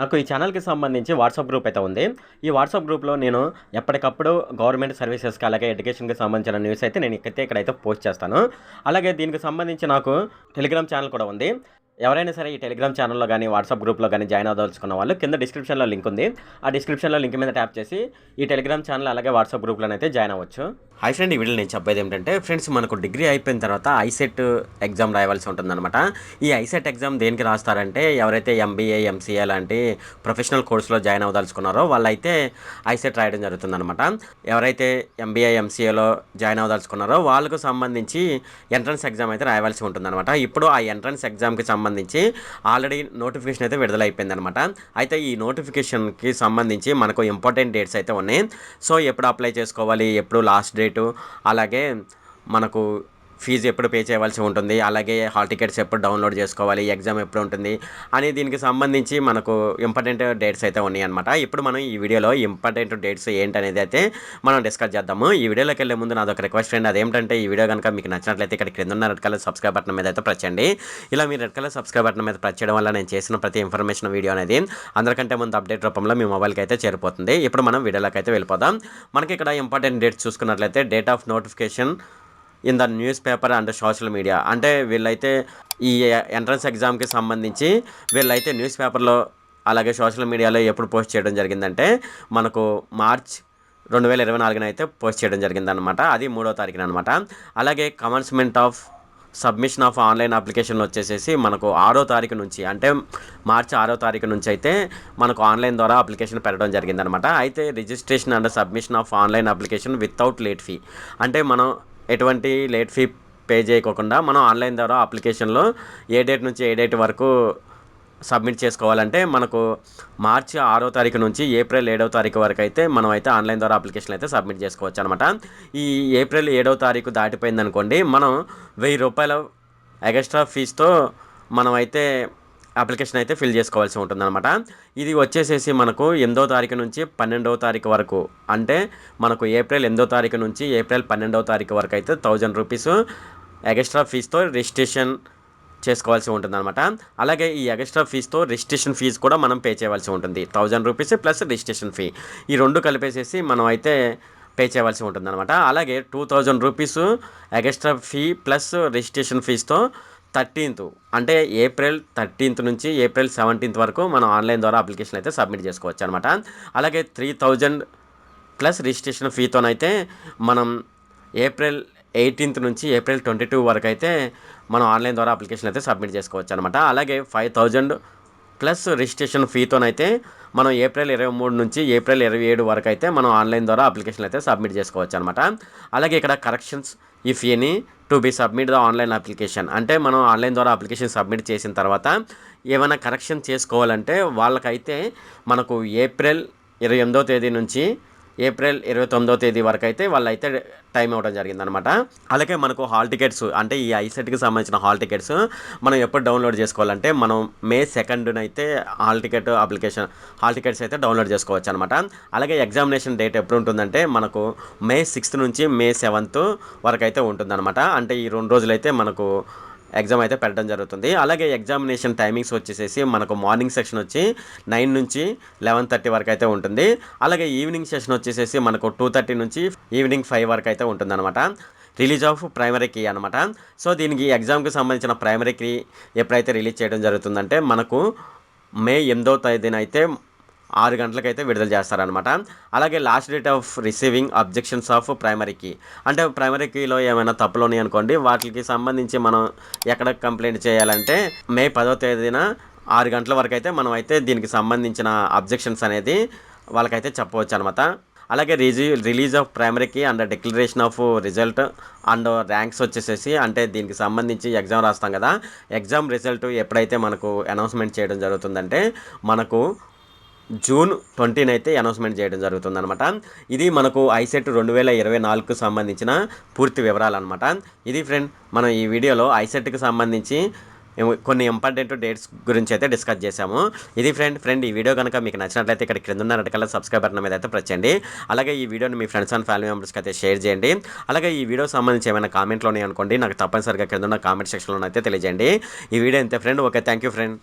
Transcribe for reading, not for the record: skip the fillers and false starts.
నాకు ఈ ఛానల్‌కి సంబంధించి వాట్సాప్ గ్రూప్ అయితే ఉంది. ఈ వాట్సాప్ గ్రూప్‌లో నేను ఎప్పటికప్పుడు గవర్నమెంట్ సర్వీసెస్‌కి అలాగే ఎడ్యుకేషన్‌కి సంబంధించిన న్యూస్ అయితే నేను ఇక్కడైతే పోస్ట్ చేస్తాను. అలాగే దీనికి సంబంధించి నాకు టెలిగ్రామ్ ఛానల్ కూడా ఉంది. ఎవరైనా సరే ఈ టెలిగ్రామ్ ఛానల్‌లో గాని, వాట్సాప్ గ్రూప్‌లో గాని జాయిన్ అవ్వదలుచుకున్న వాళ్ళు కింద డిస్క్రిప్షన్‌లో లింక్ ఉంది. ఆ డిస్క్రిప్షన్‌లో లింక్ మీద ట్యాప్ చేసి ఈ టెలిగ్రామ్ ఛానల్ అలాగే వాట్సాప్ గ్రూప్‌లోనైతే జాయిన్ అవ్వచ్చు. హాయ్ ఫ్రెండ్, ఈ వీడియోలో నేను చెప్పేది ఏంటంటే ఫ్రెండ్స్, మనకు డిగ్రీ అయిపోయిన తర్వాత ఐసెట్ ఎగ్జామ్ రాయవలసి ఉంటుందన్నమాట. ఈ ఐసెట్ ఎగ్జామ్ దేనికి రాస్తారంటే ఎవరైతే ఎంబీఏ, ఎంసీఏ లాంటి ప్రొఫెషనల్ కోర్సులో జాయిన్ అవ్వదలుచుకున్నారో వాళ్ళైతే ఐసెట్ రాయడం జరుగుతుందన్నమాట. ఎవరైతే ఎంబీఏ, ఎంసీఏలో జాయిన్ అవ్వదలుచుకున్నారో వాళ్ళకు సంబంధించి ఎంట్రన్స్ ఎగ్జామ్ అయితే రాయవలసి ఉంటుందన్నమాట. ఇప్పుడు ఆ ఎంట్రన్స్ ఎగ్జామ్కి సంబంధించి ఆల్రెడీ నోటిఫికేషన్ అయితే విడుదలైపోయిందనమాట. అయితే ఈ నోటిఫికేషన్కి సంబంధించి మనకు ఇంపార్టెంట్ డేట్స్ అయితే ఉన్నాయి. సో ఎప్పుడు అప్లై చేసుకోవాలి, ఎప్పుడు లాస్ట్ డేటు, అలాగే మనకు ఫీజు ఎప్పుడు పే చేయవలసి ఉంటుంది, అలాగే హాల్ టికెట్స్ ఎప్పుడు డౌన్లోడ్ చేసుకోవాలి, ఎగ్జామ్ ఎప్పుడు ఉంటుంది అని దీనికి సంబంధించి మనకు ఇంపార్టెంట్ డేట్స్ అయితే ఉన్నాయి అనమాట. ఇప్పుడు మనం ఈ వీడియోలో ఇంపార్టెంట్ డేట్స్ ఏంటనేది అయితే మనం డిస్కస్ చేద్దాము. ఈ వీడియోలోకి వెళ్ళే ముందు నాదొక రిక్వెస్ట్ ఫ్రెండ్, అదేంటంటే ఈ వీడియో కనుక మీకు నచ్చినట్లయితే ఇక్కడ కింద ఉన్న రెడ్ కలర్ సబ్స్క్రైబ్ బటన్ మీద అయితే ప్రెస్ చేయండి. ఇలా మీరు రెడ్ కలర్ సబ్స్క్రైబ్ బటన్ మీద ప్రెస్ చేయడం వల్ల నేను చేసిన ప్రతి ఇన్ఫర్మేషన్ వీడియో అనేది అందరికంటే ముందు అప్డేట్ రూపంలో మీ మొబైల్కి అయితే చేరిపోతుంది. ఇప్పుడు మనం వీడియోలోకి అయితే వెళ్ళిపోదాం. మనకి ఇక్కడ ఇంపార్టెంట్ డేట్స్ చూసుకున్నట్లయితే date of notification in the news paper and social media, అంటే వీళ్ళైతే ఈ ఎంట్రన్స్ ఎగ్జామ్కి సంబంధించి వీళ్ళైతే న్యూస్ పేపర్లో అలాగే సోషల్ మీడియాలో ఎప్పుడు పోస్ట్ చేయడం జరిగిందంటే మనకు మార్చ్ 2024 అయితే పోస్ట్ చేయడం జరిగిందనమాట. అది 3వ తారీఖున అనమాట. అలాగే commencement of submission of online అప్లికేషన్లు వచ్చేసేసి మనకు 6వ తారీఖు నుంచి, అంటే మార్చి 6వ తారీఖు నుంచి అయితే మనకు ఆన్లైన్ ద్వారా అప్లికేషన్ పెట్టడం జరిగిందనమాట. అయితే registration and submission of online application without late fee, అంటే మనం ఎటువంటి లేట్ ఫీ పే చేయకోకుండా మనం ఆన్లైన్ ద్వారా అప్లికేషన్లో ఏ డేట్ నుంచి ఏ డేట్ వరకు సబ్మిట్ చేసుకోవాలంటే మనకు మార్చి 6వ తారీఖు నుంచి ఏప్రిల్ 7వ తారీఖు వరకు అయితే మనం అయితే ఆన్లైన్ ద్వారా అప్లికేషన్ అయితే సబ్మిట్ చేసుకోవచ్చు అనమాట. ఈ ఏప్రిల్ 7వ తారీఖు దాటిపోయిందనుకోండి, మనం ₹1000 ఎక్స్ట్రా ఫీజుతో మనం అయితే అప్లికేషన్ అయితే ఫిల్ చేసుకోవాల్సి ఉంటుందన్నమాట. ఇది వచ్చేసేసి మనకు 8వ తారీఖు నుంచి 12వ తారీఖు వరకు, అంటే మనకు ఏప్రిల్ 8వ తారీఖు నుంచి ఏప్రిల్ 12వ తారీఖు వరకు అయితే ₹1000 ఎక్స్ట్రా ఫీజుతో రిజిస్ట్రేషన్ చేసుకోవాల్సి ఉంటుందన్నమాట. అలాగే ఈ ఎక్స్ట్రా ఫీజుతో రిజిస్ట్రేషన్ ఫీజు కూడా మనం పే చేయవలసి ఉంటుంది. ₹1000 ప్లస్ రిజిస్ట్రేషన్ ఫీ, ఈ రెండు కలిపేసేసి మనం అయితే పే చేయవలసి ఉంటుందన్నమాట. అలాగే ₹2000 ఎక్స్ట్రా ఫీ ప్లస్ రిజిస్ట్రేషన్ ఫీజుతో 13th, అంటే ఏప్రిల్ 13th నుంచి ఏప్రిల్ 17th వరకు మనం ఆన్లైన్ ద్వారా అప్లికేషన్ అయితే సబ్మిట్ చేసుకోవచ్చు అనమాట. అలాగే 3000 ప్లస్ రిజిస్ట్రేషన్ ఫీతోనైతే మనం ఏప్రిల్ 18th నుంచి ఏప్రిల్ 22 వరకు అయితే మనం ఆన్లైన్ ద్వారా అప్లికేషన్ అయితే సబ్మిట్ చేసుకోవచ్చు అనమాట. అలాగే 5000 ప్లస్ రిజిస్ట్రేషన్ ఫీతోనైతే మనం ఏప్రిల్ 23 నుంచి ఏప్రిల్ 27 వరకు అయితే మనం ఆన్లైన్ ద్వారా అప్లికేషన్ అయితే సబ్మిట్ చేసుకోవచ్చు అనమాట. అలాగే ఇక్కడ corrections if any to be submit the online application, అంటే మనం ఆన్లైన్ ద్వారా అప్లికేషన్ సబ్మిట్ చేసిన తర్వాత ఏమైనా కరెక్షన్ చేసుకోవాలంటే వాళ్ళకైతే మనకు ఏప్రిల్ 28వ తేదీ నుంచి ఏప్రిల్ 29వ తేదీ వరకు అయితే వాళ్ళైతే టైం ఇవ్వడం జరిగిందనమాట. అలాగే మనకు హాల్ టికెట్స్, అంటే ఈ ఐసెట్కి సంబంధించిన హాల్ టికెట్స్ మనం ఎప్పుడు డౌన్లోడ్ చేసుకోవాలంటే మనం మే 2న అయితే హాల్ టికెట్స్ అయితే డౌన్లోడ్ చేసుకోవచ్చు అనమాట. అలాగే ఎగ్జామినేషన్ డేట్ ఎప్పుడు ఉంటుందంటే మనకు మే 6 నుంచి మే 7th వరకు అయితే ఉంటుందన్నమాట. అంటే ఈ 2 రోజులైతే మనకు ఎగ్జామ్ అయితే పెట్టడం జరుగుతుంది. అలాగే ఎగ్జామినేషన్ టైమింగ్స్ వచ్చేసేసి మనకు మార్నింగ్ సెక్షన్ వచ్చి 9 నుంచి 11:30 వరకు అయితే ఉంటుంది. అలాగే ఈవినింగ్ సెషన్ వచ్చేసేసి మనకు 2:30 నుంచి ఈవినింగ్ 5 వరకు అయితే ఉంటుందన్నమాట. రిలీజ్ ఆఫ్ ప్రైమరీ కీ అనమాట. సో దీనికి ఎగ్జామ్కి సంబంధించిన ప్రైమరీ కీ ఎప్పుడైతే రిలీజ్ చేయడం జరుగుతుందంటే మనకు మే 8వ తేదీన అయితే 6 గంటలకైతే విడుదల చేస్తారనమాట. అలాగే last date of receiving objections of primary key, అంటే ప్రైమరీ కీలో ఏమైనా తప్పులు ఉన్నాయి అనుకోండి, వాటికి సంబంధించి మనం ఎక్కడ కంప్లైంట్ చేయాలంటే మే 10వ తేదీన 6 గంటల వరకు అయితే మనం అయితే దీనికి సంబంధించిన అబ్జెక్షన్స్ అనేది వాళ్ళకైతే చెప్పవచ్చు అనమాట. అలాగే release of primary key and declaration of result and ranks వచ్చేసేసి, అంటే దీనికి సంబంధించి ఎగ్జామ్ రాస్తాం కదా, ఎగ్జామ్ రిజల్ట్ ఎప్పుడైతే మనకు అనౌన్స్మెంట్ చేయడం జరుగుతుందంటే మనకు జూన్ 20న అయితే అనౌన్స్మెంట్ చేయడం జరుగుతుందన్నమాట. ఇది మనకు ఐసెట్ 2024కు సంబంధించిన పూర్తి వివరాలు అనమాట. ఇది ఫ్రెండ్, మనం ఈ వీడియోలో ఐసెట్కి సంబంధించి కొన్ని ఇంపార్టెంట్ డేట్స్ గురించి అయితే డిస్కస్ చేశాము. ఇది ఫ్రెండ్ ఈ వీడియో కనుక మీకు నచ్చినట్లయితే ఇక్కడ కింద ఉన్న రెడ్ కలర్ సబ్స్క్రైబ్ బటన్ మీద అయితే ప్రెస్ చేయండి. అలాగే ఈ వీడియోని మీ ఫ్రెండ్స్ అండ్ ఫ్యామిలీ మెంబర్స్కి అయితే షేర్ చేయండి. అలాగే ఈ వీడియో సంబంధించి ఏమైనా కామెంట్లు ఉన్నాయి అనుకోండి, నాకు తప్పనిసరిగా కింద ఉన్న కామెంట్ సెక్షన్లో అయితే తెలియజేయండి. ఈ వీడియో అంతే friend. Okay, thank you friend.